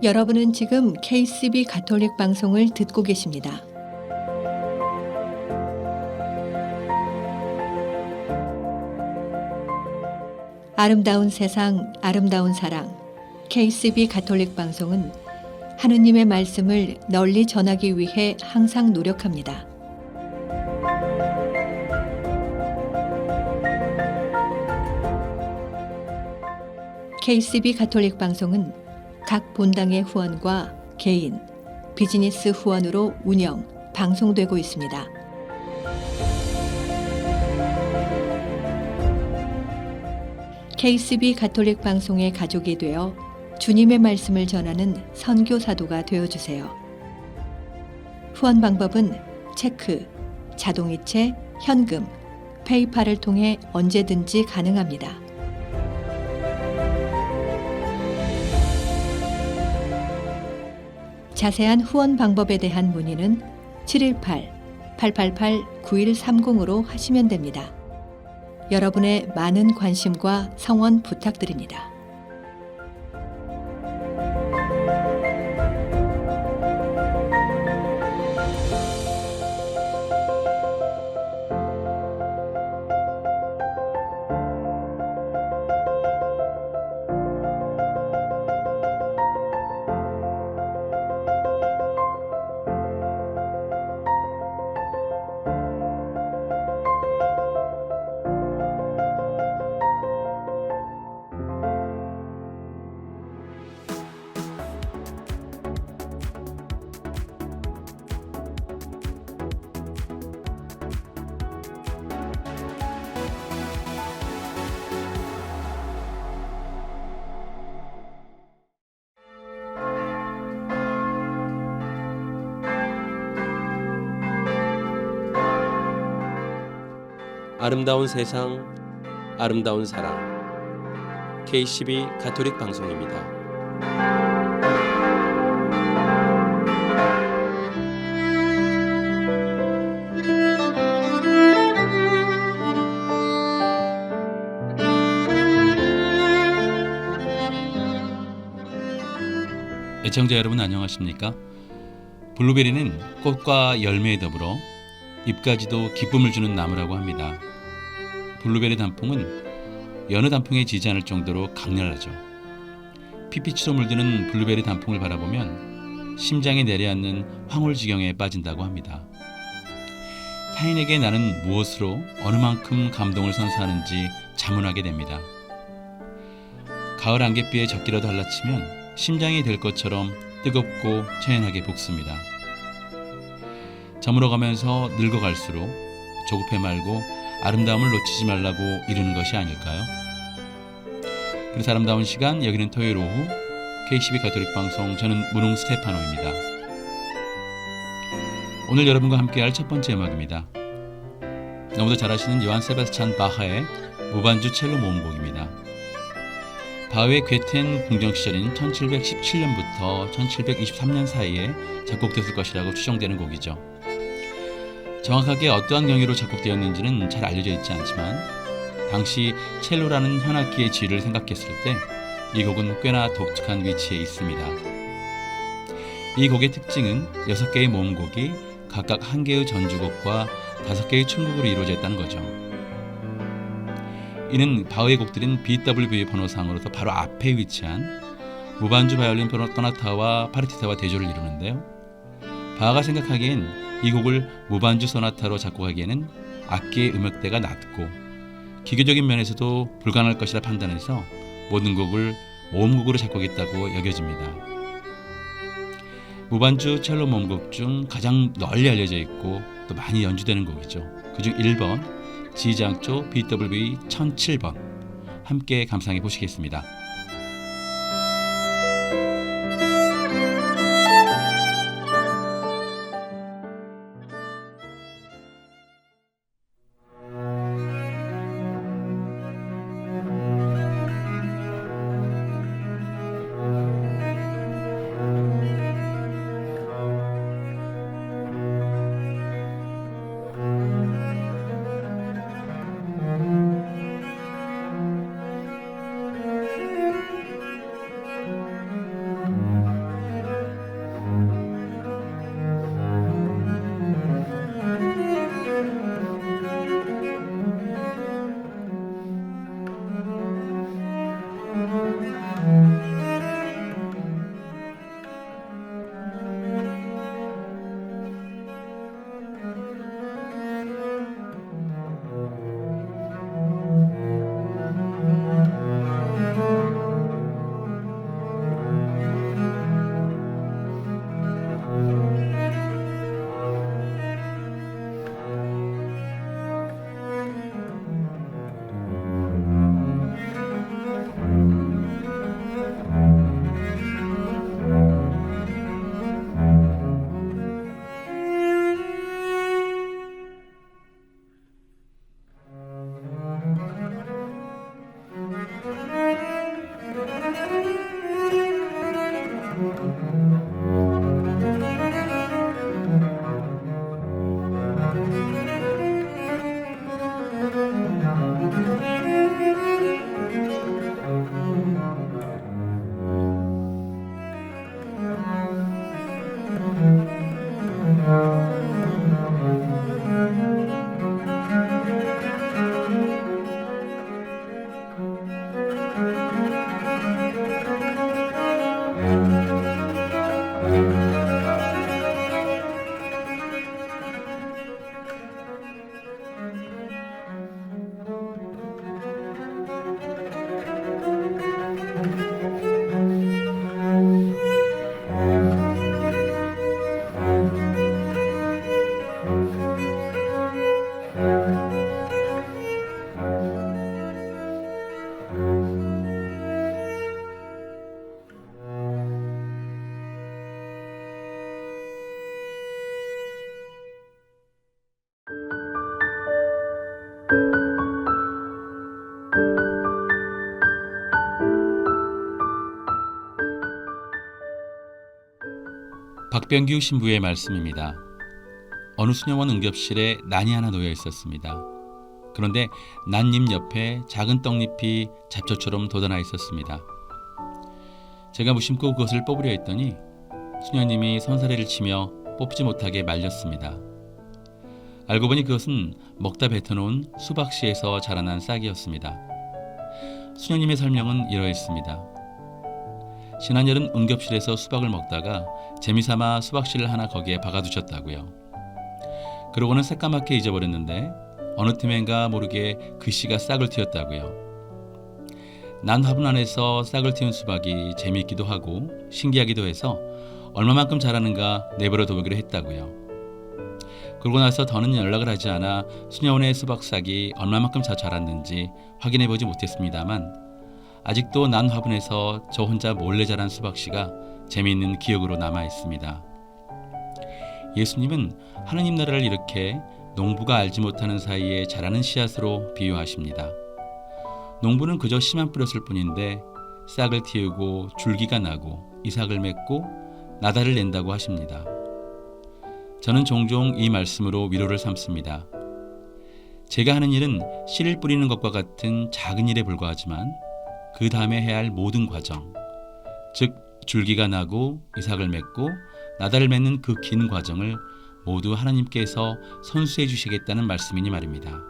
여러분은 지금 KCB 가톨릭 방송을 듣고 계십니다. 아름다운 세상, 아름다운 사랑. KCB 가톨릭 방송은 하느님의 말씀을 널리 전하기 위해 항상 노력합니다. KCB 가톨릭 방송은 각 본당의 후원과 개인, 비즈니스 후원으로 운영, 방송되고 있습니다. KCB 가톨릭 방송의 가족이 되어 주님의 말씀을 전하는 선교사도가 되어주세요. 후원 방법은 체크, 자동이체, 현금, 페이팔을 통해 언제든지 가능합니다. 자세한 후원 방법에 대한 문의는 718-888-9130으로 하시면 됩니다. 여러분의 많은 관심과 성원 부탁드립니다. 아름다운 세상, 아름다운 사랑. KCB 가톨릭 방송입니다. 애청자 여러분 안녕하십니까? 블루베리는 꽃과 열매에 더불어 잎까지도 기쁨을 주는 나무라고 합니다. 블루베리 단풍은 여느 단풍에 지지 않을 정도로 강렬하죠. 피피치로 물드는 블루베리 단풍을 바라보면 심장에 내려앉는 황홀지경에 빠진다고 합니다. 타인에게 나는 무엇으로 어느 만큼 감동을 선사하는지 자문하게 됩니다. 가을 안갯비에 적기라도 할라치면 심장이 될 것처럼 뜨겁고 처연하게 볶습니다. 저물어가면서 늙어갈수록 조급해 말고 아름다움을 놓치지 말라고 이르는 것이 아닐까요? 그래서 아름다운 시간, 여기는 토요일 오후 KCB 가톨릭 방송, 저는 문홍 스테파노입니다. 오늘 여러분과 함께할 첫 번째 음악입니다. 너무도 잘 아시는 요한 세바스찬 바하의 무반주 첼로 모음곡입니다. 바흐의 괴텐 궁정 시절인 1717년부터 1723년 사이에 작곡됐을 것이라고 추정되는 곡이죠. 정확하게 어떠한 경위로 작곡되었는지는 잘 알려져 있지 않지만 당시 첼로라는 현악기의 지위를 생각했을 때 이 곡은 꽤나 독특한 위치에 있습니다. 이 곡의 특징은 6개의 모음곡이 각각 1개의 전주곡과 5개의 춤곡으로 이루어져 있다는 거죠. 이는 바흐의 곡들인 BWV 번호상으로서 바로 앞에 위치한 무반주 바이올린 소나타와 파르티타와 대조를 이루는데요. 바흐가 생각하기엔 이 곡을 무반주 소나타로 작곡하기에는 악기의 음역대가 낮고 기교적인 면에서도 불가능할 것이라 판단해서 모든 곡을 모음곡으로 작곡했다고 여겨집니다. 무반주 첼로 모음곡 중 가장 널리 알려져 있고 또 많이 연주되는 곡이죠. 그중 1번 G장조 BWV 1007번 함께 감상해 보시겠습니다. 박병규 신부의 말씀입니다. 어느 수녀원 응급실에 난이 하나 놓여 있었습니다. 그런데 난잎 옆에 작은 떡잎이 잡초처럼 돋아나 있었습니다. 제가 무심코 그것을 뽑으려 했더니 수녀님이 손사래를 치며 뽑지 못하게 말렸습니다. 알고 보니 그것은 먹다 뱉어놓은 수박씨에서 자라난 싹이었습니다. 수녀님의 설명은 이러했습니다. 지난 여름 응급실에서 수박을 먹다가 재미삼아 수박씨를 하나 거기에 박아두셨다고요. 그러고는 새까맣게 잊어버렸는데 어느 틈엔가 모르게 그 씨가 싹을 틔웠다고요. 난 화분 안에서 싹을 틔운 수박이 재미있기도 하고 신기하기도 해서 얼마만큼 자라는가 내버려 둬보기로 했다고요. 그러고 나서 더는 연락을 하지 않아 수녀원의 수박싹이 얼마만큼 자랐는지 확인해보지 못했습니다만 아직도 난 화분에서 저 혼자 몰래 자란 수박씨가 재미있는 기억으로 남아있습니다. 예수님은 하느님 나라를 이렇게 농부가 알지 못하는 사이에 자라는 씨앗으로 비유하십니다. 농부는 그저 씨만 뿌렸을 뿐인데 싹을 틔우고 줄기가 나고 이삭을 맺고 나달을 낸다고 하십니다. 저는 종종 이 말씀으로 위로를 삼습니다. 제가 하는 일은 씨를 뿌리는 것과 같은 작은 일에 불과하지만 그 다음에 해야 할 모든 과정, 즉 줄기가 나고 이삭을 맺고 나달을 맺는 그 긴 과정을 모두 하나님께서 선수해 주시겠다는 말씀이니 말입니다.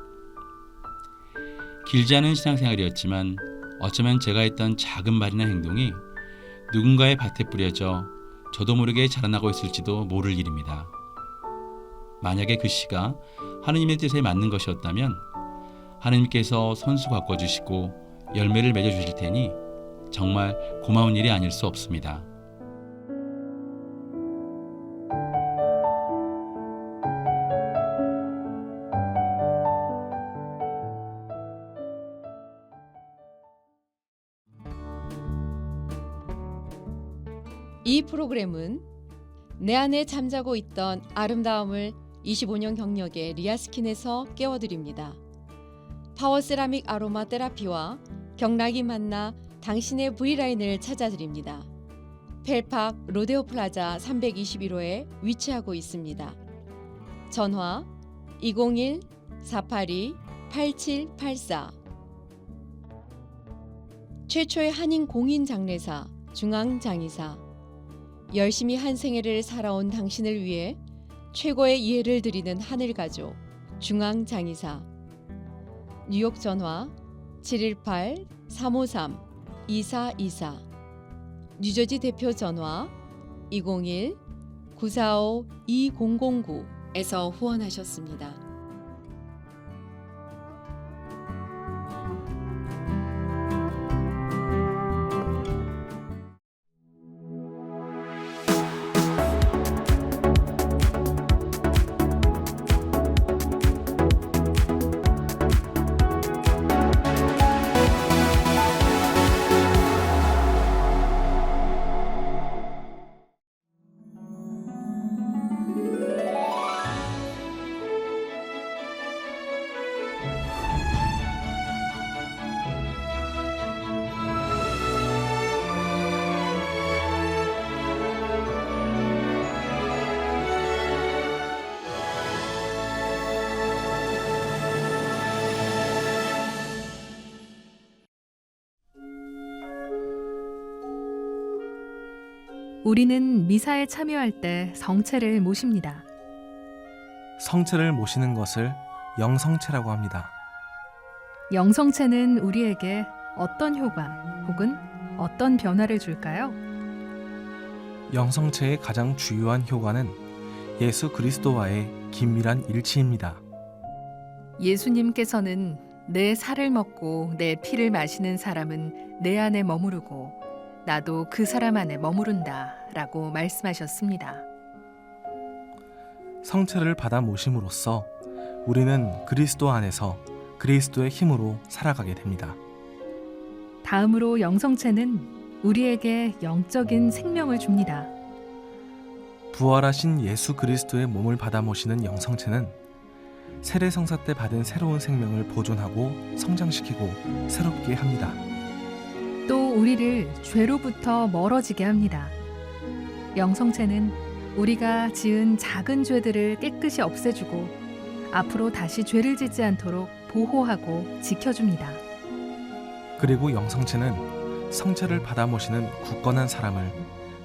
길지 않은 신앙생활이었지만 어쩌면 제가 했던 작은 말이나 행동이 누군가의 밭에 뿌려져 저도 모르게 자라나고 있을지도 모를 일입니다. 만약에 그 씨가 하느님의 뜻에 맞는 것이었다면 하느님께서 선수 바꿔주시고 열매를 맺어주실 테니 정말 고마운 일이 아닐 수 없습니다. 이 프로그램은 내 안에 잠자고 있던 아름다움을 25년 경력의 리아스킨에서 깨워드립니다. 파워세라믹 아로마 테라피와 경락이 만나 당신의 V라인을 찾아드립니다. 펠팍 로데오 플라자 321호에 위치하고 있습니다. 전화 201-482-8784. 최초의 한인 공인 장례사 중앙장의사. 열심히 한 생애를 살아온 당신을 위해 최고의 이해를 드리는 하늘가족 중앙장의사. 뉴욕 전화 718-353-2424. 뉴저지 대표 전화 201-945-2009에서 후원하셨습니다. 우리는 미사에 참여할 때 성체를 모십니다. 성체를 모시는 것을 영성체라고 합니다. 영성체는 우리에게 어떤 효과 혹은 어떤 변화를 줄까요? 영성체의 가장 주요한 효과는 예수 그리스도와의 긴밀한 일치입니다. 예수님께서는 내 살을 먹고 내 피를 마시는 사람은 내 안에 머무르고 나도 그 사람 안에 머무른다 라고 말씀하셨습니다. 성체를 받아 모심으로써 우리는 그리스도 안에서 그리스도의 힘으로 살아가게 됩니다. 다음으로 영성체는 우리에게 영적인 생명을 줍니다. 부활하신 예수 그리스도의 몸을 받아 모시는 영성체는 세례성사 때 받은 새로운 생명을 보존하고 성장시키고 새롭게 합니다. 또 우리를 죄로부터 멀어지게 합니다. 영성체는 우리가 지은 작은 죄들을 깨끗이 없애주고 앞으로 다시 죄를 짓지 않도록 보호하고 지켜줍니다. 그리고 영성체는 성체를 받아 모시는 굳건한 사람을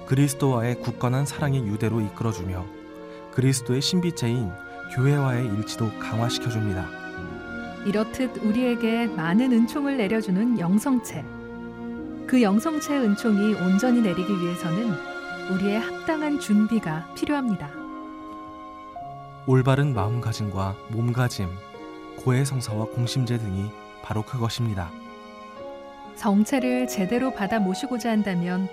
그리스도와의 굳건한 사랑의 유대로 이끌어주며 그리스도의 신비체인 교회와의 일치도 강화시켜줍니다. 이렇듯 우리에게 많은 은총을 내려주는 영성체. 그 영성체의 은총이 온전히 내리기 위해서는 우리의 합당한 준비가 필요합니다. 올바른 마음가짐과 몸가짐, 고해성사와 공심제 등이 바로 그것입니다. 성체를 제대로 받아 모시고자 한다면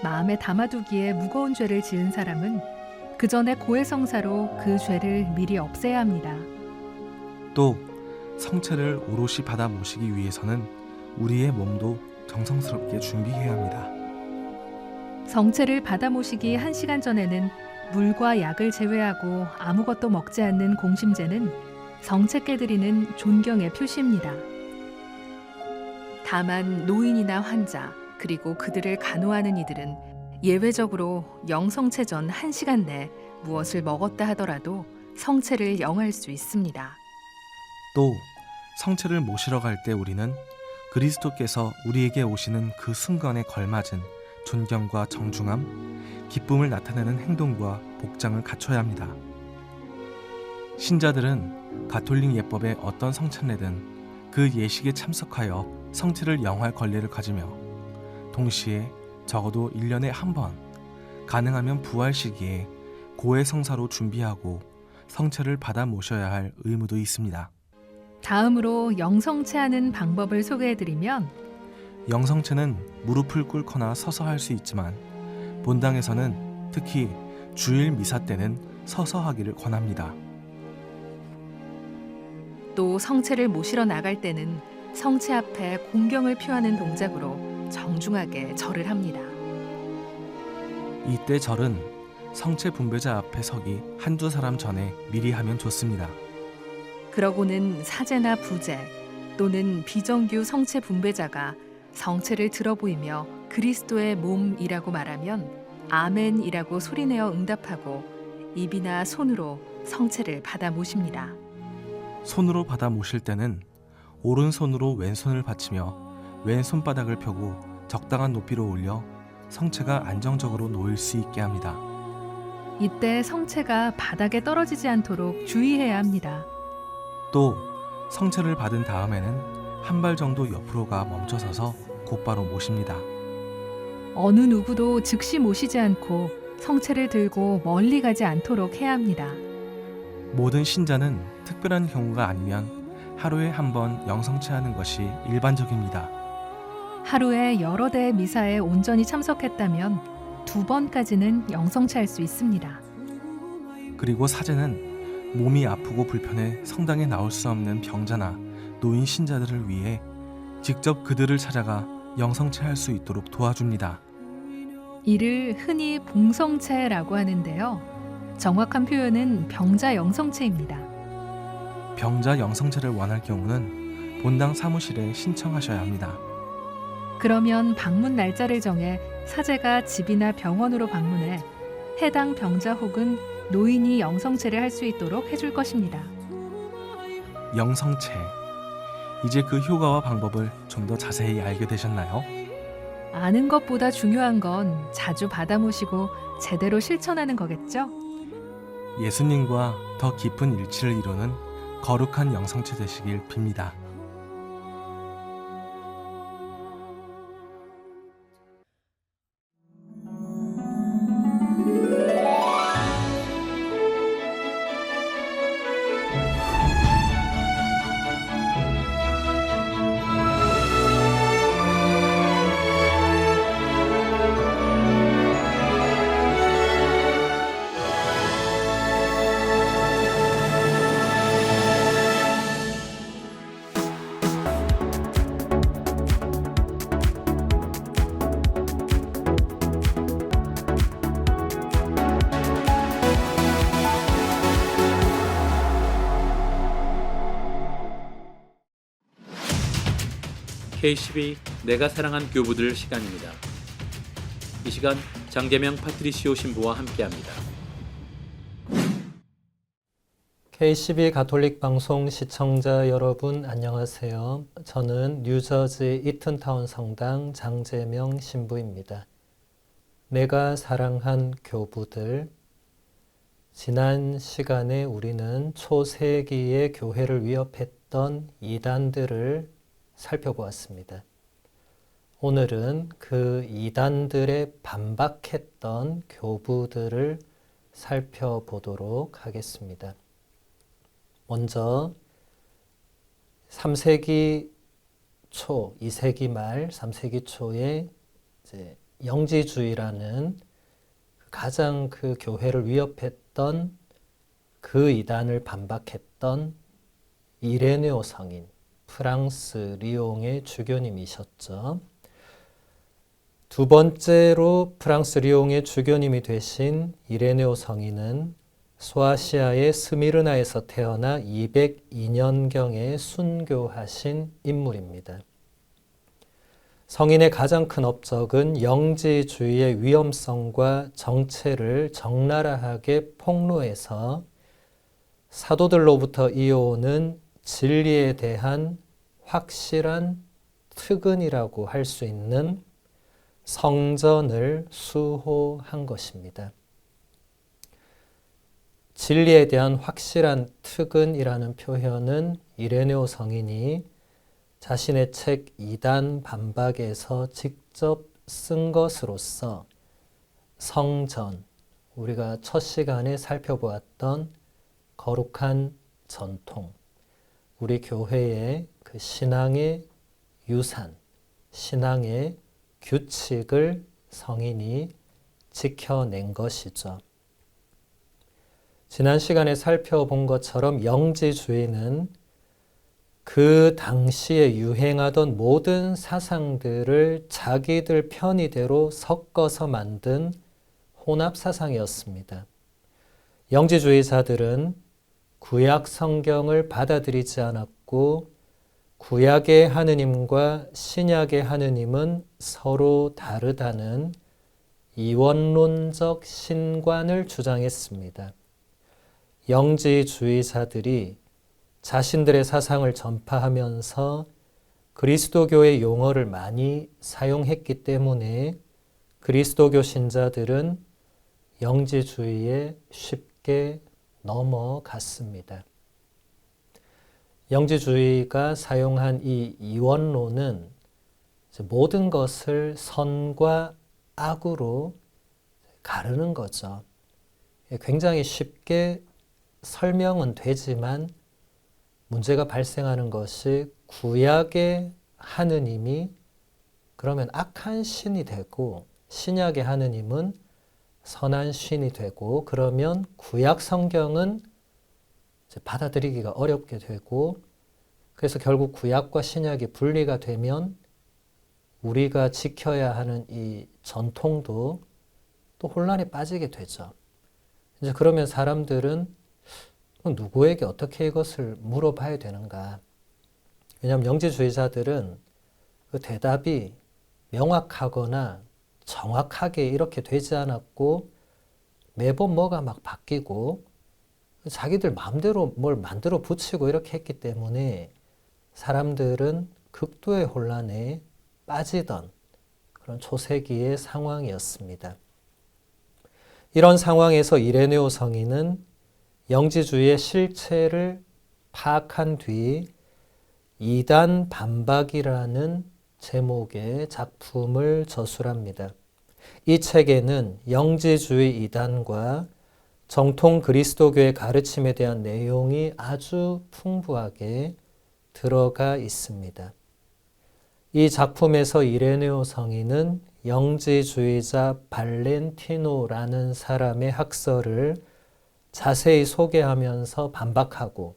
마음에 담아두기에 무거운 죄를 지은 사람은 그 전에 고해성사로 그 죄를 미리 없애야 합니다. 또 성체를 오롯이 받아 모시기 위해서는 우리의 몸도 정성스럽게 준비해야 합니다. 성체를 받아 모시기 1시간 전에는 물과 약을 제외하고 아무것도 먹지 않는 공심제는 성체께 드리는 존경의 표시입니다. 다만 노인이나 환자 그리고 그들을 간호하는 이들은 예외적으로 영성체 전 1시간 내 무엇을 먹었다 하더라도 성체를 영할 수 있습니다. 또 성체를 모시러 갈 때 우리는 그리스도께서 우리에게 오시는 그 순간에 걸맞은 존경과 정중함, 기쁨을 나타내는 행동과 복장을 갖춰야 합니다. 신자들은 가톨릭 예법의 어떤 성찬례든 그 예식에 참석하여 성체를 영할 권리를 가지며 동시에 적어도 1년에 한 번, 가능하면 부활 시기에 고해성사로 준비하고 성체를 받아 모셔야 할 의무도 있습니다. 다음으로 영성체하는 방법을 소개해드리면 영성체는 무릎을 꿇거나 서서 할 수 있지만 본당에서는 특히 주일 미사 때는 서서 하기를 권합니다. 또 성체를 모시러 나갈 때는 성체 앞에 공경을 표하는 동작으로 정중하게 절을 합니다. 이때 절은 성체 분배자 앞에 서기 한두 사람 전에 미리 하면 좋습니다. 그러고는 사제나 부제 또는 비정규 성체 분배자가 성체를 들어 보이며 그리스도의 몸이라고 말하면 아멘이라고 소리내어 응답하고 입이나 손으로 성체를 받아 모십니다. 손으로 받아 모실 때는 오른손으로 왼손을 받치며 왼손바닥을 펴고 적당한 높이로 올려 성체가 안정적으로 놓일 수 있게 합니다. 이때 성체가 바닥에 떨어지지 않도록 주의해야 합니다. 또 성체를 받은 다음에는 한 발 정도 옆으로 가 멈춰서서 곧바로 모십니다. 어느 누구도 즉시 모시지 않고 성체를 들고 멀리 가지 않도록 해야 합니다. 모든 신자는 특별한 경우가 아니면 하루에 한 번 영성체하는 것이 일반적입니다. 하루에 여러 대의 미사에 온전히 참석했다면 2번까지는 영성체할 수 있습니다. 그리고 사제는 몸이 아프고 불편해 성당에 나올 수 없는 병자나 노인 신자들을 위해 직접 그들을 찾아가 영성체할 수 있도록 도와줍니다. 이를 흔히 봉성체라고 하는데요. 정확한 표현은 병자 영성체입니다. 병자 영성체를 원할 경우는 본당 사무실에 신청하셔야 합니다. 그러면 방문 날짜를 정해 사제가 집이나 병원으로 방문해 해당 병자 혹은 노인이 영성체를 할 수 있도록 해줄 것입니다. 영성체. 이제 그 효과와 방법을 좀 더 자세히 알게 되셨나요? 아는 것보다 중요한 건 자주 받아 모시고 제대로 실천하는 거겠죠? 예수님과 더 깊은 일치를 이루는 거룩한 영성체 되시길 빕니다. K12 내가 사랑한 교부들 시간입니다. 이 시간 장계명 파트리시오 신부와 함께합니다. K12 가톨릭 방송 시청자 여러분 안녕하세요. 저는 뉴저지 이튼타운 성당 장재명 신부입니다. 내가 사랑한 교부들. 지난 시간에 우리는 초세기의 교회를 위협했던 이단들을 살펴보았습니다. 오늘은 그 이단들에 반박했던 교부들을 살펴보도록 하겠습니다. 먼저 3세기 초, 2세기 말, 3세기 초에 이제 영지주의라는 가장 그 교회를 위협했던 그 이단을 반박했던 이레네오 성인, 프랑스 리옹의 주교님이셨죠. 두 번째로 프랑스 리옹의 주교님이 되신 이레네오 성인은 소아시아의 스미르나에서 태어나 202년경에 순교하신 인물입니다. 성인의 가장 큰 업적은 영지주의의 위험성과 정체를 적나라하게 폭로해서 사도들로부터 이어오는 진리에 대한 확실한 특근이라고 할 수 있는 성전을 수호한 것입니다. 진리에 대한 확실한 특근이라는 표현은 이레네오 성인이 자신의 책 이단 반박에서 직접 쓴 것으로서 성전, 우리가 첫 시간에 살펴보았던 거룩한 전통, 우리 교회의 그 신앙의 유산, 신앙의 규칙을 성인이 지켜낸 것이죠. 지난 시간에 살펴본 것처럼 영지주의는 그 당시에 유행하던 모든 사상들을 자기들 편의대로 섞어서 만든 혼합 사상이었습니다. 영지주의자들은 구약 성경을 받아들이지 않았고 구약의 하느님과 신약의 하느님은 서로 다르다는 이원론적 신관을 주장했습니다. 영지주의자들이 자신들의 사상을 전파하면서 그리스도교의 용어를 많이 사용했기 때문에 그리스도교 신자들은 영지주의에 쉽게 넘어갔습니다. 영지주의가 사용한 이 이원론은 모든 것을 선과 악으로 가르는 거죠. 굉장히 쉽게 설명은 되지만 문제가 발생하는 것이 구약의 하느님이 그러면 악한 신이 되고 신약의 하느님은 선한 신이 되고 그러면 구약 성경은 이제 받아들이기가 어렵게 되고 그래서 결국 구약과 신약이 분리가 되면 우리가 지켜야 하는 이 전통도 또 혼란에 빠지게 되죠. 이제 그러면 사람들은 누구에게 어떻게 이것을 물어봐야 되는가? 왜냐하면 영지주의자들은 그 대답이 명확하거나 정확하게 이렇게 되지 않았고 매번 뭐가 막 바뀌고 자기들 마음대로 뭘 만들어 붙이고 이렇게 했기 때문에 사람들은 극도의 혼란에 빠지던 그런 초세기의 상황이었습니다. 이런 상황에서 이레네오 성인은 영지주의의 실체를 파악한 뒤 이단 반박이라는 제목의 작품을 저술합니다. 이 책에는 영지주의 이단과 정통 그리스도교의 가르침에 대한 내용이 아주 풍부하게 들어가 있습니다. 이 작품에서 이레네오 성인은 영지주의자 발렌티노라는 사람의 학설을 자세히 소개하면서 반박하고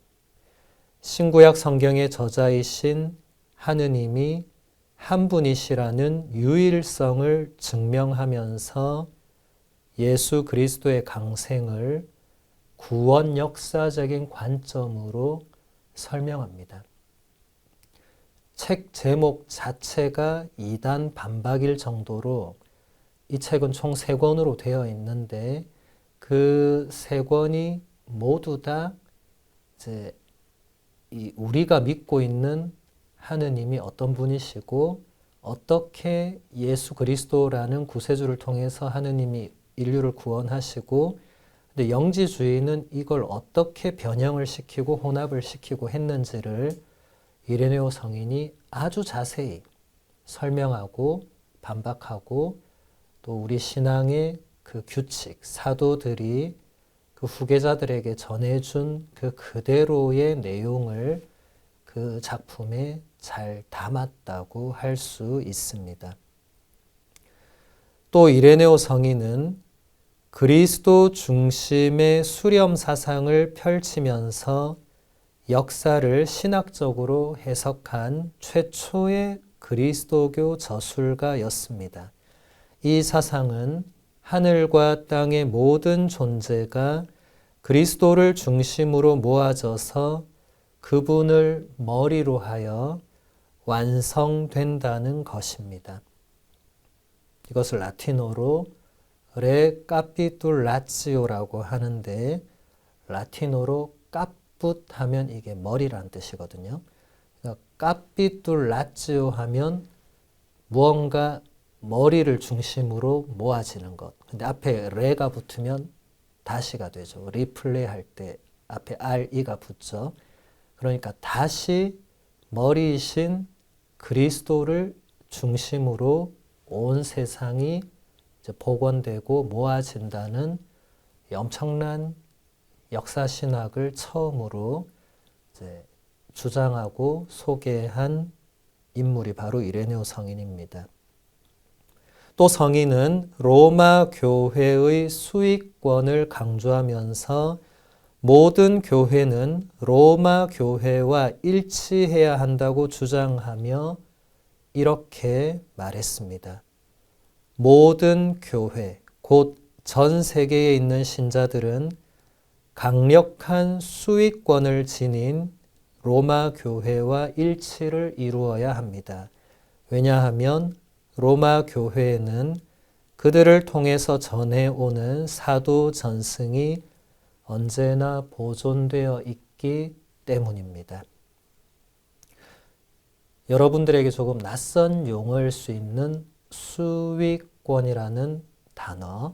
신구약 성경의 저자이신 하느님이 한 분이시라는 유일성을 증명하면서 예수 그리스도의 강생을 구원 역사적인 관점으로 설명합니다. 책 제목 자체가 이단 반박일 정도로 이 책은 총 3권으로 되어 있는데 그 3권이 모두 다 이제 우리가 믿고 있는 하느님이 어떤 분이시고 어떻게 예수 그리스도라는 구세주를 통해서 하느님이 인류를 구원하시고 근데 영지주의는 이걸 어떻게 변형을 시키고 혼합을 시키고 했는지를 이레네오 성인이 아주 자세히 설명하고 반박하고 또 우리 신앙의 그 규칙, 사도들이 그 후계자들에게 전해준 그 그대로의 내용을 그 작품에 잘 담았다고 할 수 있습니다. 또 이레네오 성인은 그리스도 중심의 수렴 사상을 펼치면서 역사를 신학적으로 해석한 최초의 그리스도교 저술가였습니다. 이 사상은 하늘과 땅의 모든 존재가 그리스도를 중심으로 모아져서 그분을 머리로 하여 완성된다는 것입니다. 이것을 라틴어로 레카피툴라치오라고 하는데 라틴어로 까풋 하면 이게 머리라는 뜻이거든요. 그러니까 카피툴라치오 하면 무언가 머리를 중심으로 모아지는 것. 근데 앞에 레가 붙으면 다시가 되죠. 리플레이 할 때 앞에 RE가 붙죠. 그러니까 다시 머리이신 그리스도를 중심으로 온 세상이 이제 복원되고 모아진다는 엄청난 역사신학을 처음으로 이제 주장하고 소개한 인물이 바로 이레네오 성인입니다. 또 성인은 로마 교회의 수익권을 강조하면서 모든 교회는 로마 교회와 일치해야 한다고 주장하며 이렇게 말했습니다. 모든 교회, 곧 전 세계에 있는 신자들은 강력한 수익권을 지닌 로마 교회와 일치를 이루어야 합니다. 왜냐하면 로마 교회에는 그들을 통해서 전해오는 사도 전승이 언제나 보존되어 있기 때문입니다. 여러분들에게 조금 낯선 용어일 수 있는 수익권이라는 단어,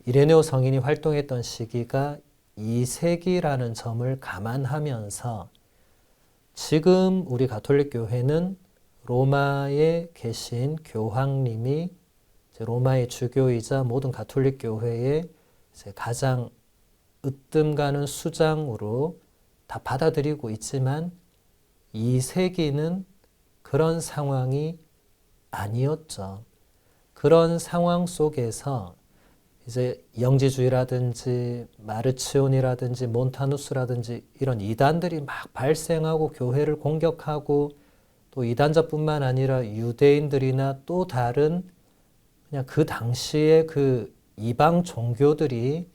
이레네오 성인이 활동했던 시기가 2세기라는 점을 감안하면서 지금 우리 가톨릭 교회는 로마에 계신 교황님이 로마의 주교이자 모든 가톨릭 교회의 가장 으뜸 가는 수장으로 다 받아들이고 있지만 2세기는 그런 상황이 아니었죠. 그런 상황 속에서 이제 영지주의라든지 마르치온이라든지 몬타누스라든지 이런 이단들이 막 발생하고 교회를 공격하고 또 이단자뿐만 아니라 유대인들이나 또 다른 그냥 그 당시에 그 이방 종교들이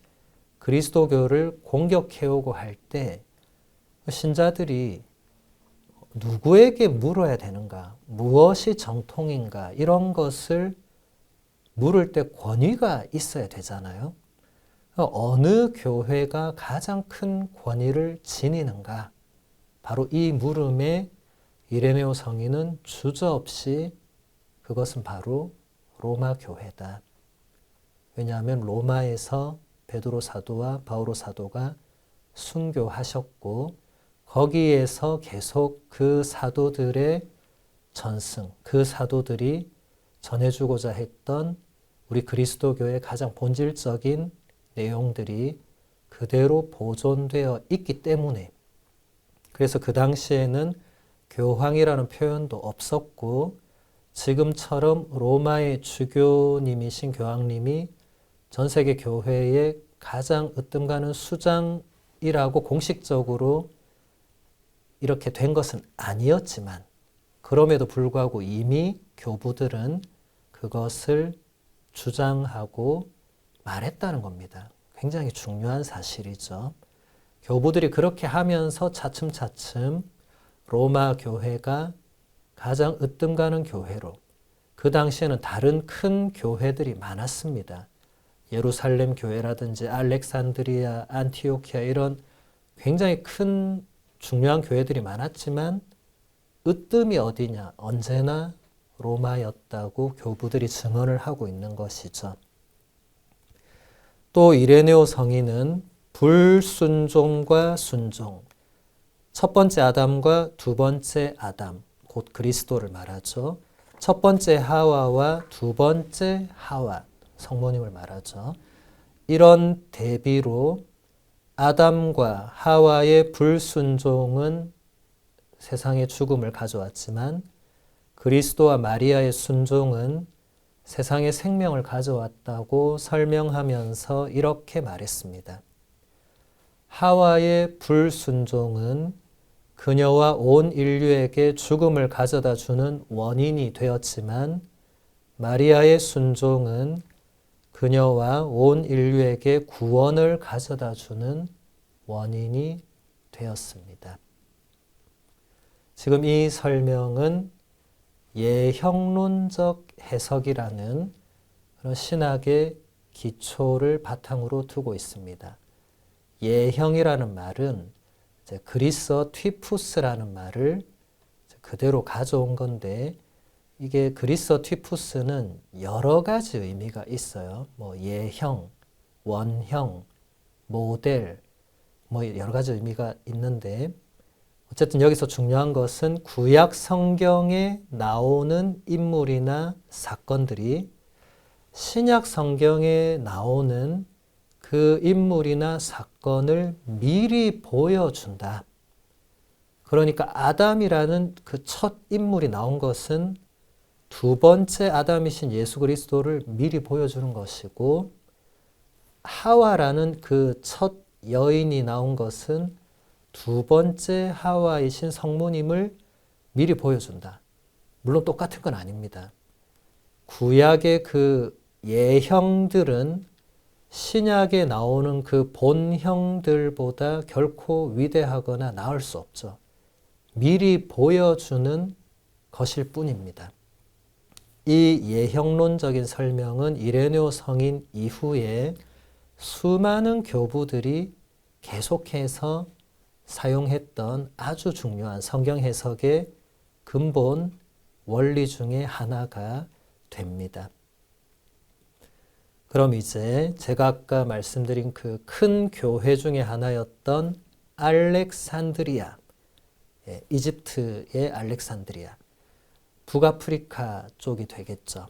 그리스도교를 공격해오고 할 때 신자들이 누구에게 물어야 되는가, 무엇이 정통인가 이런 것을 물을 때 권위가 있어야 되잖아요. 어느 교회가 가장 큰 권위를 지니는가? 바로 이 물음에 이레네오 성인은 주저없이 그것은 바로 로마 교회다. 왜냐하면 로마에서 베드로 사도와 바오로 사도가 순교하셨고 거기에서 계속 그 사도들의 전승, 그 사도들이 전해주고자 했던 우리 그리스도교의 가장 본질적인 내용들이 그대로 보존되어 있기 때문에 그래서 그 당시에는 교황이라는 표현도 없었고 지금처럼 로마의 주교님이신 교황님이 전 세계 교회의 가장 으뜸 가는 수장이라고 공식적으로 이렇게 된 것은 아니었지만 그럼에도 불구하고 이미 교부들은 그것을 주장하고 말했다는 겁니다. 굉장히 중요한 사실이죠. 교부들이 그렇게 하면서 차츰차츰 로마 교회가 가장 으뜸 가는 교회로, 그 당시에는 다른 큰 교회들이 많았습니다. 예루살렘 교회라든지 알렉산드리아, 안티오키아 이런 굉장히 큰 중요한 교회들이 많았지만 으뜸이 어디냐? 언제나 로마였다고 교부들이 증언을 하고 있는 것이죠. 또 이레네오 성인은 불순종과 순종, 첫 번째 아담과 두 번째 아담, 곧 그리스도를 말하죠. 첫 번째 하와와 두 번째 하와, 성모님을 말하죠. 이런 대비로 아담과 하와의 불순종은 세상의 죽음을 가져왔지만 그리스도와 마리아의 순종은 세상의 생명을 가져왔다고 설명하면서 이렇게 말했습니다. 하와의 불순종은 그녀와 온 인류에게 죽음을 가져다 주는 원인이 되었지만 마리아의 순종은 그녀와 온 인류에게 구원을 가져다 주는 원인이 되었습니다. 지금 이 설명은 예형론적 해석이라는 그런 신학의 기초를 바탕으로 두고 있습니다. 예형이라는 말은 이제 그리스어 튀푸스라는 말을 그대로 가져온 건데, 이게 그리스어 튀푸스는 여러 가지 의미가 있어요. 뭐 예형, 원형, 모델, 뭐 여러 가지 의미가 있는데, 어쨌든 여기서 중요한 것은 구약 성경에 나오는 인물이나 사건들이 신약 성경에 나오는 그 인물이나 사건을 미리 보여준다. 그러니까 아담이라는 그 첫 인물이 나온 것은 두 번째 아담이신 예수 그리스도를 미리 보여주는 것이고, 하와라는 그 첫 여인이 나온 것은 두 번째 하와이신 성모님을 미리 보여준다. 물론 똑같은 건 아닙니다. 구약의 그 예형들은 신약에 나오는 그 본형들보다 결코 위대하거나 나을 수 없죠. 미리 보여주는 것일 뿐입니다. 이 예형론적인 설명은 이레네오 성인 이후에 수많은 교부들이 계속해서 사용했던 아주 중요한 성경 해석의 근본 원리 중에 하나가 됩니다. 그럼 이제 제가 아까 말씀드린 그 큰 교회 중에 하나였던 알렉산드리아, 이집트의 알렉산드리아, 북아프리카 쪽이 되겠죠.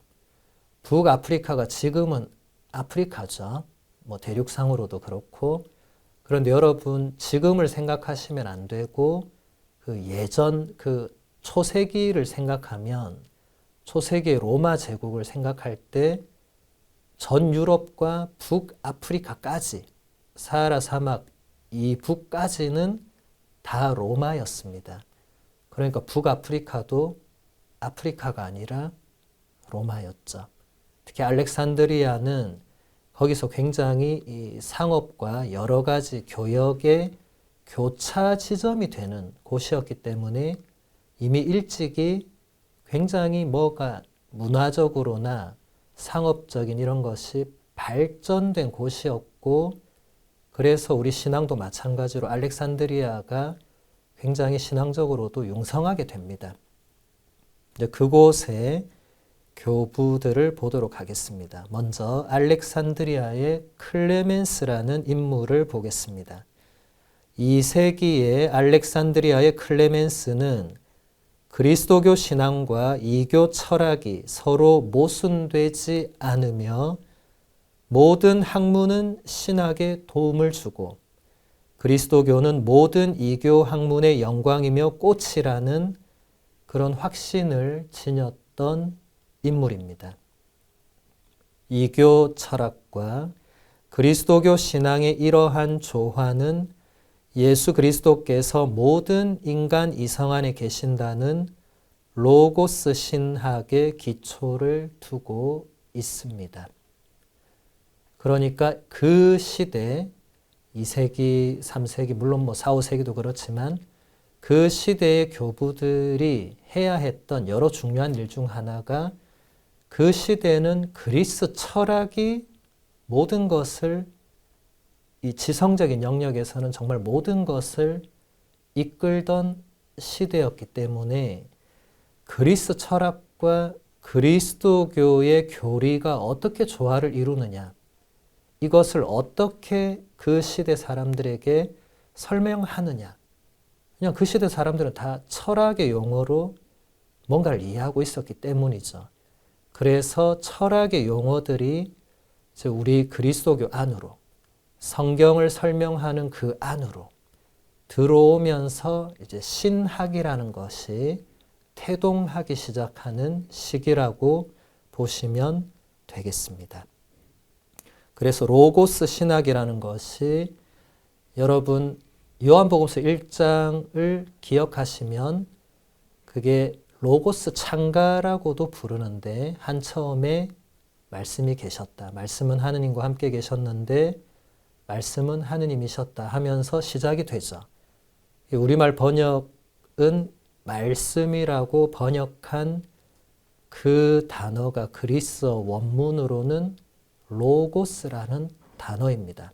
북아프리카가 지금은 아프리카죠. 뭐 대륙상으로도 그렇고. 그런데 여러분 지금을 생각하시면 안 되고 그 예전 그 초세기를 생각하면, 초세기의 로마 제국을 생각할 때 전 유럽과 북아프리카까지, 사하라 사막 이 북까지는 다 로마였습니다. 그러니까 북아프리카도 아프리카가 아니라 로마였죠. 특히 알렉산드리아는 거기서 굉장히 이 상업과 여러 가지 교역의 교차 지점이 되는 곳이었기 때문에 이미 일찍이 굉장히 뭐가 문화적으로나 상업적인 이런 것이 발전된 곳이었고, 그래서 우리 신앙도 마찬가지로 알렉산드리아가 굉장히 신앙적으로도 융성하게 됩니다. 이제 그곳에 교부들을 보도록 하겠습니다. 먼저 알렉산드리아의 클레멘스라는 인물을 보겠습니다. 2세기의 알렉산드리아의 클레멘스는 그리스도교 신앙과 이교 철학이 서로 모순되지 않으며 모든 학문은 신학에 도움을 주고 그리스도교는 모든 이교 학문의 영광이며 꽃이라는 그런 확신을 지녔던 인물입니다. 이교 철학과 그리스도교 신앙의 이러한 조화는 예수 그리스도께서 모든 인간 이성 안에 계신다는 로고스 신학의 기초를 두고 있습니다. 그러니까 그 시대 2세기, 3세기, 물론 뭐 4, 5세기도 그렇지만 그 시대의 교부들이 해야 했던 여러 중요한 일 중 하나가 그 시대는 그리스 철학이 모든 것을 이 지성적인 영역에서는 정말 모든 것을 이끌던 시대였기 때문에 그리스 철학과 그리스도교의 교리가 어떻게 조화를 이루느냐, 이것을 어떻게 그 시대 사람들에게 설명하느냐. 그냥 그 시대 사람들은 다 철학의 용어로 뭔가를 이해하고 있었기 때문이죠. 그래서 철학의 용어들이 이제 우리 그리스도교 안으로, 성경을 설명하는 그 안으로 들어오면서 이제 신학이라는 것이 태동하기 시작하는 시기라고 보시면 되겠습니다. 그래서 로고스 신학이라는 것이 여러분 요한복음서 1장을 기억하시면 그게 로고스 창가라고도 부르는데 한 처음에 말씀이 계셨다. 말씀은 하느님과 함께 계셨는데 말씀은 하느님이셨다 하면서 시작이 되죠. 우리말 번역은 말씀이라고 번역한 그 단어가 그리스어 원문으로는 로고스라는 단어입니다.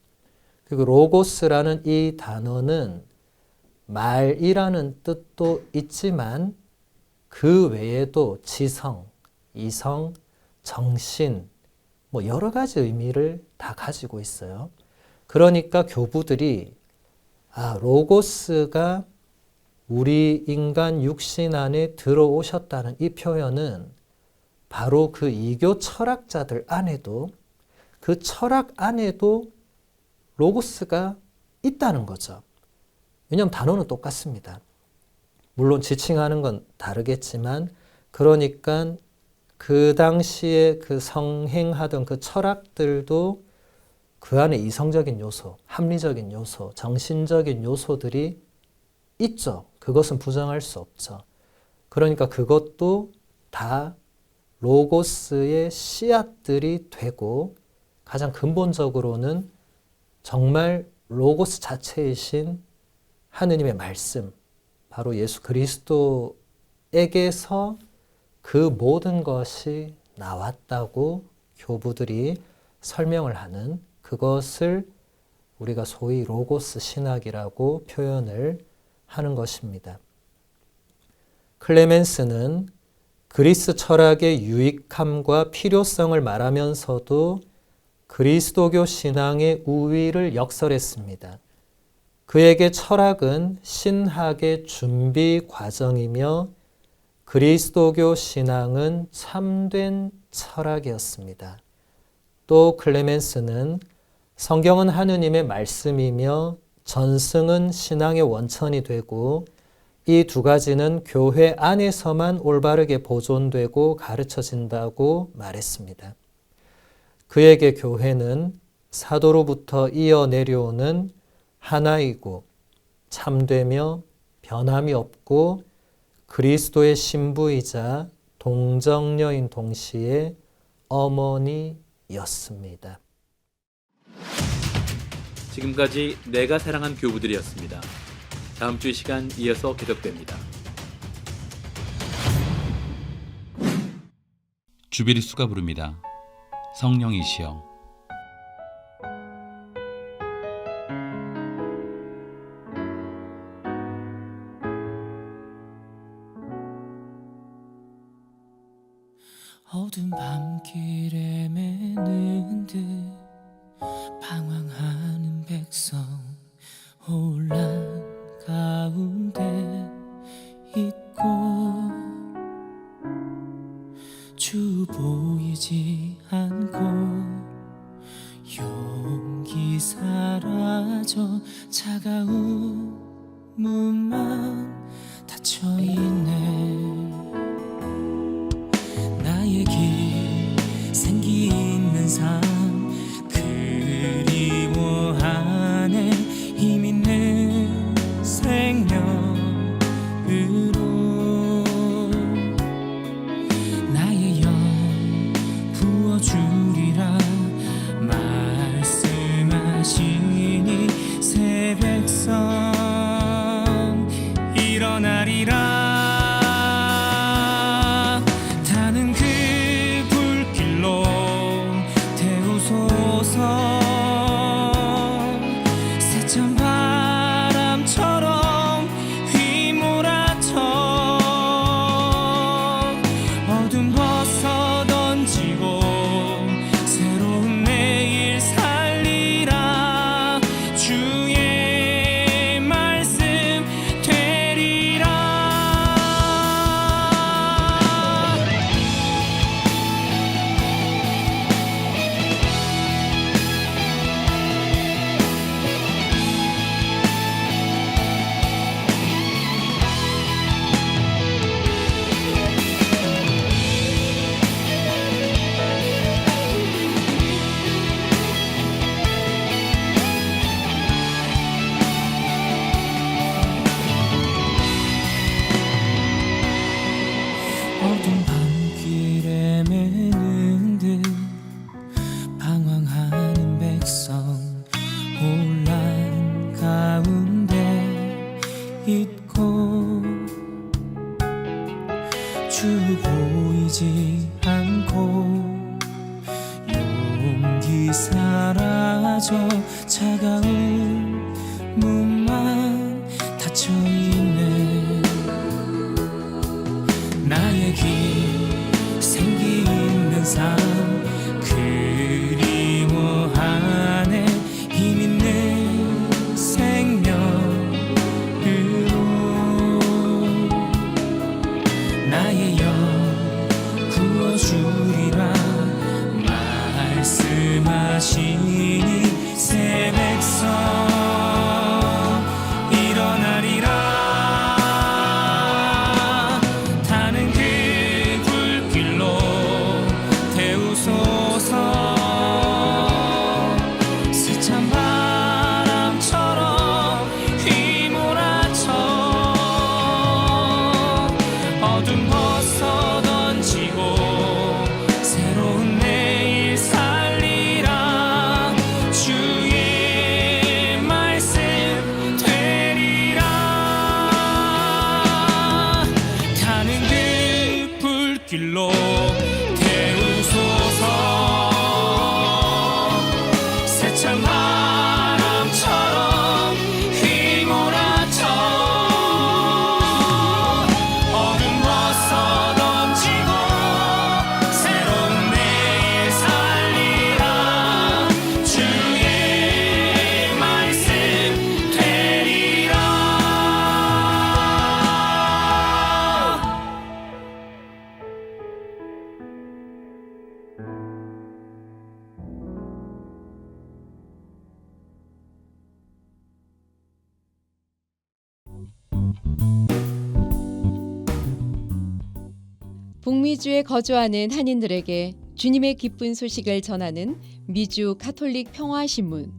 그리고 로고스라는 이 단어는 말이라는 뜻도 있지만 그 외에도 지성, 이성, 정신, 뭐 여러 가지 의미를 다 가지고 있어요. 그러니까 교부들이 로고스가 우리 인간 육신 안에 들어오셨다는 이 표현은 바로 그 이교 철학자들 안에도 그 철학 안에도 로고스가 있다는 거죠. 왜냐하면 단어는 똑같습니다. 물론 지칭하는 건 다르겠지만 그러니까 그 당시에 그 성행하던 그 철학들도 그 안에 이성적인 요소, 합리적인 요소, 정신적인 요소들이 있죠. 그것은 부정할 수 없죠. 그러니까 그것도 다 로고스의 씨앗들이 되고 가장 근본적으로는 정말 로고스 자체이신 하느님의 말씀, 바로 예수 그리스도에게서 그 모든 것이 나왔다고 교부들이 설명을 하는 그것을 우리가 소위 로고스 신학이라고 표현을 하는 것입니다. 클레멘스는 그리스 철학의 유익함과 필요성을 말하면서도 그리스도교 신앙의 우위를 역설했습니다. 그에게 철학은 신학의 준비 과정이며 그리스도교 신앙은 참된 철학이었습니다. 또 클레멘스는 성경은 하느님의 말씀이며 전승은 신앙의 원천이 되고 이 두 가지는 교회 안에서만 올바르게 보존되고 가르쳐진다고 말했습니다. 그에게 교회는 사도로부터 이어 내려오는 하나이고 참되며 변함이 없고 그리스도의 신부이자 동정녀인 동시에 어머니였습니다. 지금까지 내가 사랑한 교부들이었습니다. 다음 주 이 시간 이어서 계속됩니다. 주비리수가 부릅니다. 성령이시여. 어두운 밤길에 매는 듯 방황하는 백성 혼란 가운데 있고 주 보이지 않고 용기 사라져 차가운 문만 닫혀있네. 나의 길 생기 있는 삶 그리워하네. 힘 있는 생명 일어나리라. 타는 그 불길로 태우소서. 세찬 바람처럼 휘몰아쳐 어둠 벗어 던지고 새로운 내일 살리라. 주의 말씀 되리라. 어두운 밤길에 매는 듯 방황하는 백성 혼란 가운데 있고 주 보이지 않고 용기 사라져 차가운 문만 닫혀있네. 나의 길 생기 있는 삶 그리워하네. 힘 있는 생명으로 나의 영 구워주리라. 말씀하시니 새 백성 일어나리라. 타는 그 불길로 태우소서. 세찬 바람처럼 휘몰아쳐 어둠 벗어 던지고 새로운 내일 살리라. 주의 말씀 되리라. 타는 그 불길로 태우소서. 세찬 바람처럼 휘몰아쳐 어둠 벗어 던지고 새로운 내일 살리라. 주의 말씀 되리라. 북미주에 거주하는 한인들에게 주님의 기쁜 소식을 전하는 미주 가톨릭 평화신문.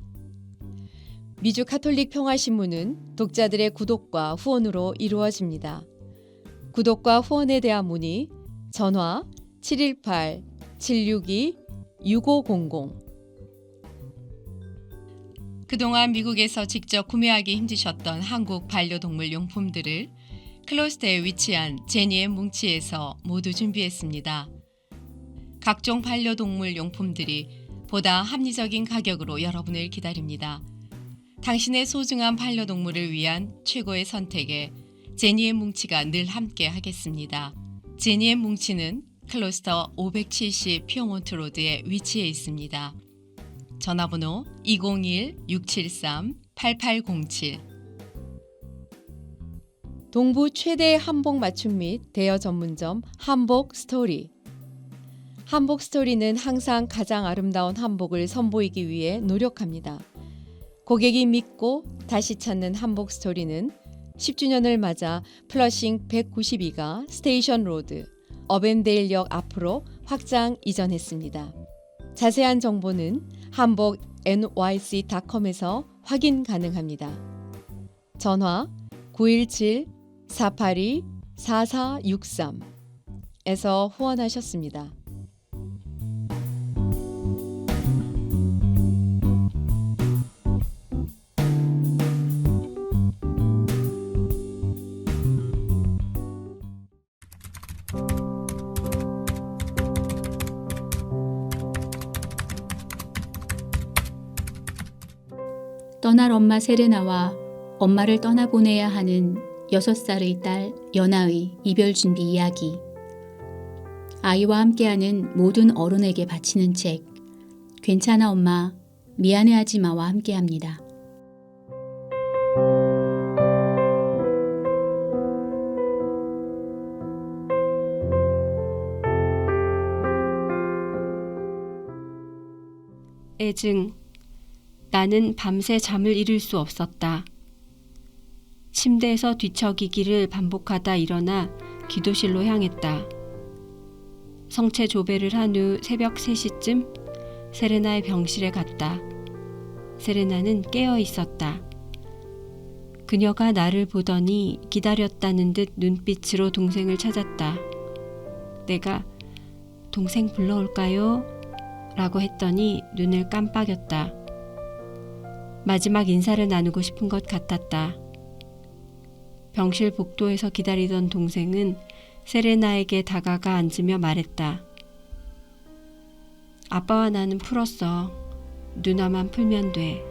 미주 가톨릭 평화신문은 독자들의 구독과 후원으로 이루어집니다. 구독과 후원에 대한 문의 전화 718-762-6500. 그동안 미국에서 직접 구매하기 힘드셨던 한국 반려동물 용품들을 클로스터에 위치한 제니의 뭉치에서 모두 준비했습니다. 각종 반려동물 용품들이 보다 합리적인 가격으로 여러분을 기다립니다. 당신의 소중한 반려동물을 위한 최고의 선택에 제니의 뭉치가 늘 함께 하겠습니다. 제니의 뭉치는 클로스터 570 피어몬트 로드에 위치해 있습니다. 전화번호 201-673-8807. 동부 최대의 한복 맞춤 및 대여 전문점 한복 스토리. 한복 스토리는 항상 가장 아름다운 한복을 선보이기 위해 노력합니다. 고객이 믿고 다시 찾는 한복 스토리는 10주년을 맞아 플러싱 192가 스테이션 로드, 어벤데일역 앞으로 확장 이전했습니다. 자세한 정보는 한복 nyc.com에서 확인 가능합니다. 전화 917-482-4463에서 후원하셨습니다. 떠날 엄마 세레나와 엄마를 떠나보내야 하는 6살의 딸 연아의 이별 준비 이야기. 아이와 함께하는 모든 어른에게 바치는 책. 괜찮아 엄마, 미안해하지 마와 함께합니다. 애증. 나는 밤새 잠을 이룰 수 없었다. 침대에서 뒤척이기를 반복하다 일어나 기도실로 향했다. 성체 조배를 한 후 새벽 3시쯤 세레나의 병실에 갔다. 세레나는 깨어 있었다. 그녀가 나를 보더니 기다렸다는 듯 눈빛으로 동생을 찾았다. 내가 동생 불러올까요? 라고 했더니 눈을 깜빡였다. 마지막 인사를 나누고 싶은 것 같았다. 병실 복도에서 기다리던 동생은 세레나에게 다가가 앉으며 말했다. 아빠와 나는 풀었어. 누나만 풀면 돼.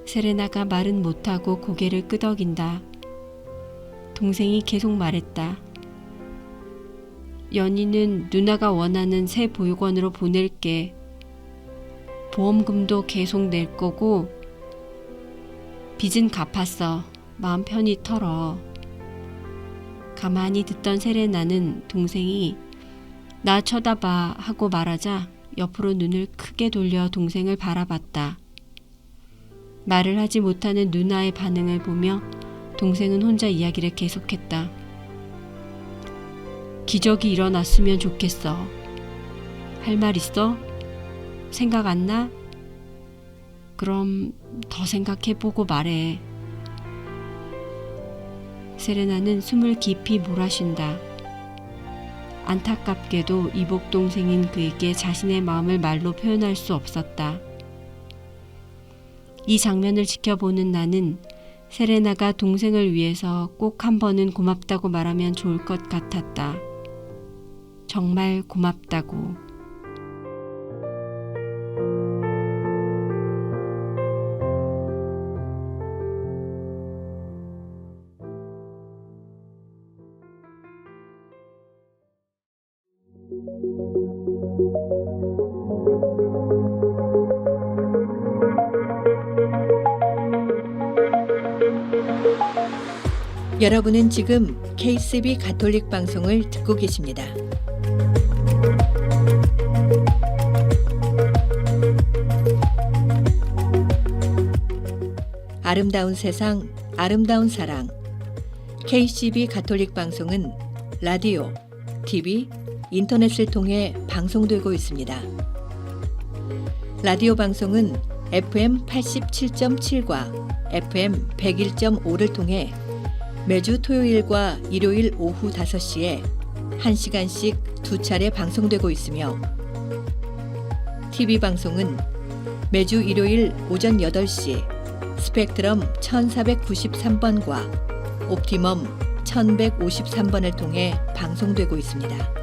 세레나가 말은 못하고 고개를 끄덕인다. 동생이 계속 말했다. 연희는 누나가 원하는 새 보육원으로 보낼게. 보험금도 계속 낼 거고 빚은 갚았어. 마음 편히 털어. 가만히 듣던 세레나는 동생이 나 쳐다봐 하고 말하자 옆으로 눈을 크게 돌려 동생을 바라봤다. 말을 하지 못하는 누나의 반응을 보며 동생은 혼자 이야기를 계속했다. 기적이 일어났으면 좋겠어. 할 말 있어? 생각 안 나? 그럼 더 생각해보고 말해. 세레나는 숨을 깊이 몰아쉰다. 안타깝게도 이복 동생인 그에게 자신의 마음을 말로 표현할 수 없었다. 이 장면을 지켜보는 나는 세레나가 동생을 위해서 꼭 한 번은 고맙다고 말하면 좋을 것 같았다. 정말 고맙다고. 여러분은 지금 KCB 가톨릭 방송을 듣고 계십니다. 아름다운 세상, 아름다운 사랑. KCB 가톨릭 방송은 라디오, TV, 인터넷을 통해 방송되고 있습니다. 라디오 방송은 FM 87.7과 FM 101.5를 통해 매주 토요일과 일요일 오후 5시에 1시간씩 2차례 방송되고 있으며 TV 방송은 매주 일요일 오전 8시 스펙트럼 1493번과 옵티멈 1153번을 통해 방송되고 있습니다.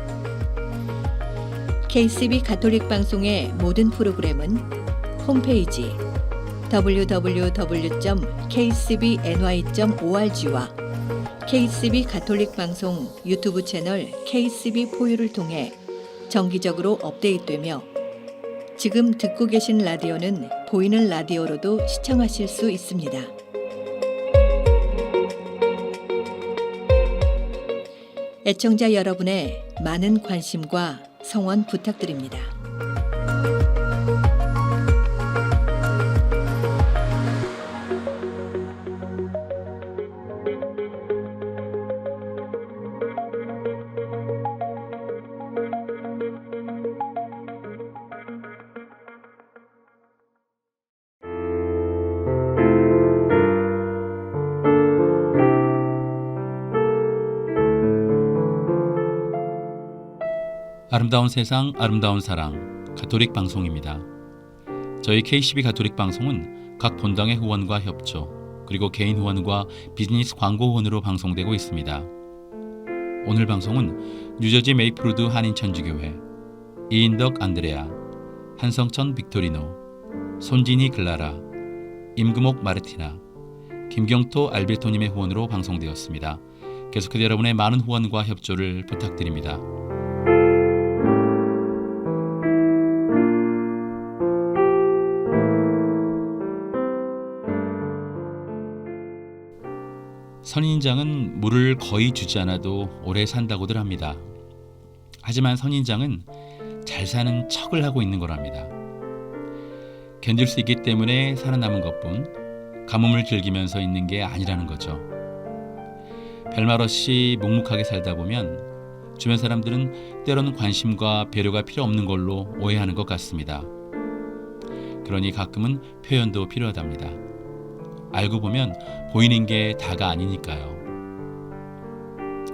KCB 가톨릭 방송의 모든 프로그램은 홈페이지 www.kcbny.org와 KCB 가톨릭 방송 유튜브 채널 KCB4U를 통해 정기적으로 업데이트되며 지금 듣고 계신 라디오는 보이는 라디오로도 시청하실 수 있습니다. 애청자 여러분의 많은 관심과 성원 부탁드립니다. 아름다운 세상, 아름다운 사랑, 가톨릭 방송입니다. 저희 KCB 가톨릭 방송은 각 본당의 후원과 협조, 그리고 개인 후원과 비즈니스 광고 후원으로 방송되고 있습니다. 오늘 방송은 뉴저지 메이플우드 한인천주교회, 이인덕 안드레아, 한성천 빅토리노, 손진이 글라라, 임금옥 마르티나, 김경토 알베르토님의 후원으로 방송되었습니다. 계속해서 여러분의 많은 후원과 협조를 부탁드립니다. 선인장은 물을 거의 주지 않아도 오래 산다고들 합니다. 하지만 선인장은 잘 사는 척을 하고 있는 거랍니다. 견딜 수 있기 때문에 살아남은 것뿐 가뭄을 즐기면서 있는 게 아니라는 거죠. 별말 없이 묵묵하게 살다 보면 주변 사람들은 때로는 관심과 배려가 필요 없는 걸로 오해하는 것 같습니다. 그러니 가끔은 표현도 필요하답니다. 알고 보면 보이는 게 다가 아니니까요.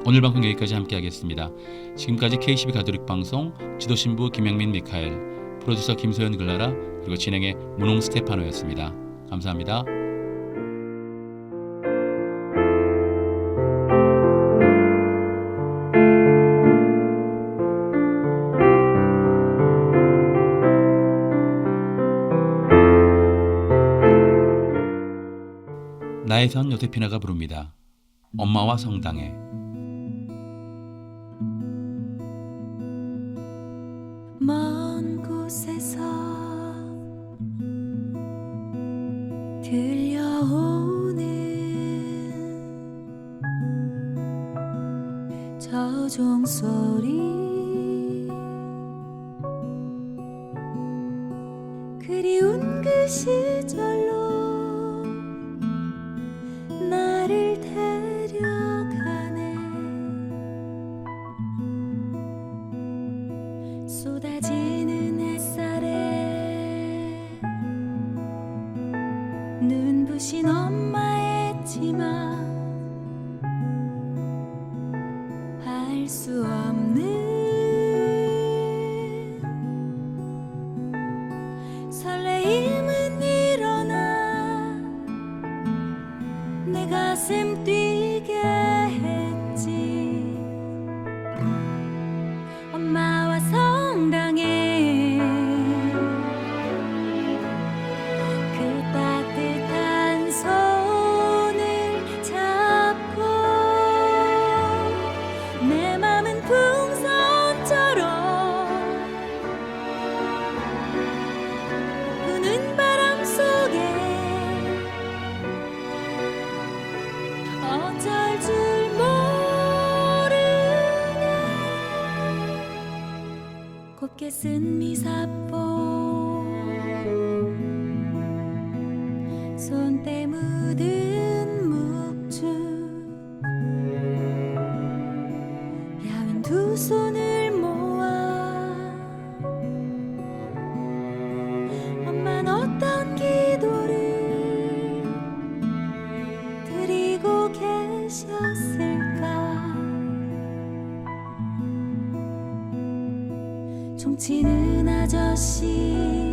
오늘 방송 여기까지 함께 하겠습니다. 지금까지 KCB 가톨릭 방송 지도신부 김영민 미카엘, 프로듀서 김소연 글라라, 그리고 진행의 문홍 스테파노였습니다. 감사합니다. 나의 선 요세피나가 부릅니다. 엄마와 성당에. 먼 곳에서 들려오는 저 종소리, 그리운 그 시절로 나를 데려가네. 쏟아지는 햇살에 눈부신 엄마의 치마, 알 수 없는 설레임은 일어나 내 가슴 뛰게 했지. 엄마와 성당에 그 따뜻한 손을 잡고 내 맘은 풍선처럼 부는 바람 속에 어쩔 줄 모르네. 곱게 쓴 미사포, 손때 묻은 묵주, 야윈 두 손을 모아 엄만 어떤 기도를 드리고 계셨을까. 종치는 아저씨